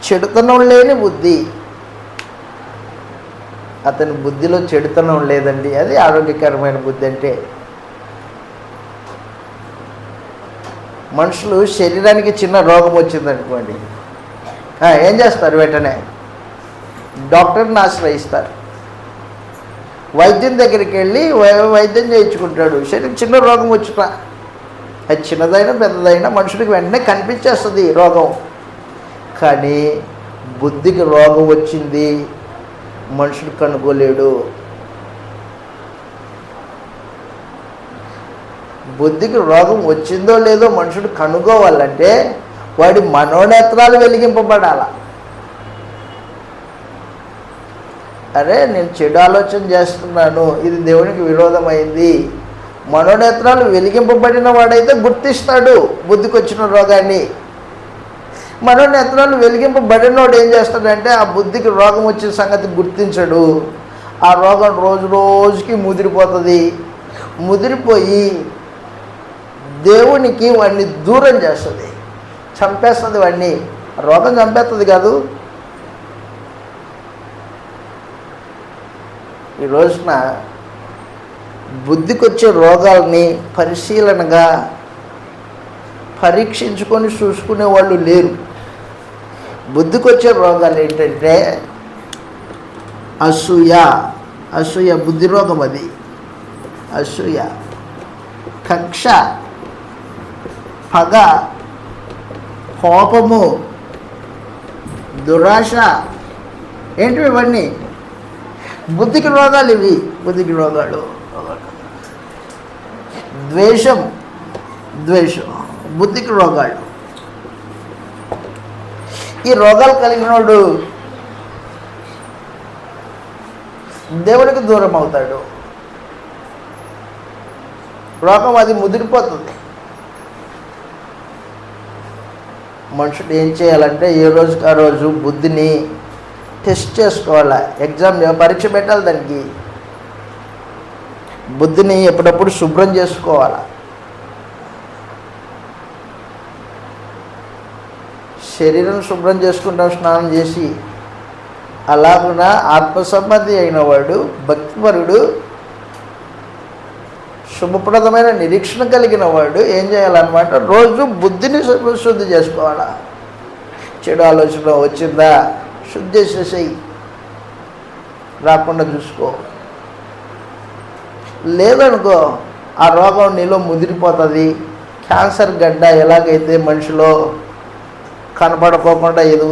చెడుతనం లేని బుద్ధి. అతని బుద్ధిలో చెడుతనం లేదండి. అది ఆరోగ్యకరమైన బుద్ధి అంటే. మనుషులు శరీరానికి చిన్న రోగం వచ్చిందనుకోండి, ఏం చేస్తారు? వెంటనే డాక్టర్ని ఆశ్రయిస్తారు. వైద్యం దగ్గరికి వెళ్ళి వైద్యం చేయించుకుంటాడు. శరీరం చిన్న రోగం వచ్చినా, అది చిన్నదైనా పెద్దదైనా మనుషుడికి వెంటనే కనిపించేస్తుంది రోగం. కానీ బుద్ధికి రోగం వచ్చింది, మనుషుడు కనుగోలేడు. బుద్ధికి రోగం వచ్చిందో లేదో మనుషుడు కనుగోవాలంటే వాడి మనోనేత్రాలు వెలిగింపబడాల. అరే, నేను చెడు ఆలోచన చేస్తున్నాను, ఇది దేవునికి విరోధమైంది. మనోనేత్రాలు వెలిగింపబడిన వాడైతే గుర్తిస్తాడు బుద్ధికి వచ్చిన రోగాన్ని. మనోనేత్రాలు వెలిగింపబడినోడు ఏం చేస్తాడంటే ఆ బుద్ధికి రోగం వచ్చిన సంగతి గుర్తించడు. ఆ రోగం రోజు రోజుకి ముదిరిపోతుంది. ముదిరిపోయి దేవునికి వాడిని దూరం చేస్తుంది, చంపేస్తుంది వాడిని. రోగం చంపేస్తుంది కాదు. ఈ రోజున బుద్ధికి వచ్చే రోగాల్ని పరిశీలనగా పరీక్షించుకొని చూసుకునే వాళ్ళు లేరు. బుద్ధికి వచ్చే రోగాలు ఏంటంటే అసూయ. అసూయ బుద్ధి రోగం. అది అసూయ, కక్ష, పగ, కోపము, దురాశ. ఏంటివి ఇవన్నీ? బుద్ధికి రోగాలు ఇవి. బుద్ధికి రోగాలు. ద్వేషం బుద్ధికి రోగాలు. ఈ రోగాలు కలిగిన వాడు దేవునికి దూరం అవుతాడు. రోగం అది ముదిరిపోతుంది. మనుషుడు ఏం చేయాలంటే ఏ రోజుకి ఆ రోజు బుద్ధిని టెస్ట్ చేసుకోవాలా. ఎగ్జామ్ పరీక్ష పెట్టాలి. దానికి బుద్ధిని ఎప్పుడప్పుడు శుభ్రం చేసుకోవాలా. శరీరం శుభ్రం చేసుకుంటాం స్నానం చేసి. అలాగున ఆత్మసంబంధి అయిన వాడు, భక్తిపరుడు, శుభప్రదమైన నిరీక్షణ కలిగిన వాడు ఏం చేయాలన్నమాట? రోజు బుద్ధిని శుద్ధి చేసుకోవాలా. చెడు ఆలోచన వచ్చిందా శుద్ధి చేసేసేయి, రాకుండా చూసుకో. లేదనుకో ఆ రోగం నీలో ముదిరిపోతుంది. క్యాన్సర్ గడ్డ ఎలాగైతే మనిషిలో కనపడకోకుండా ఎదుగు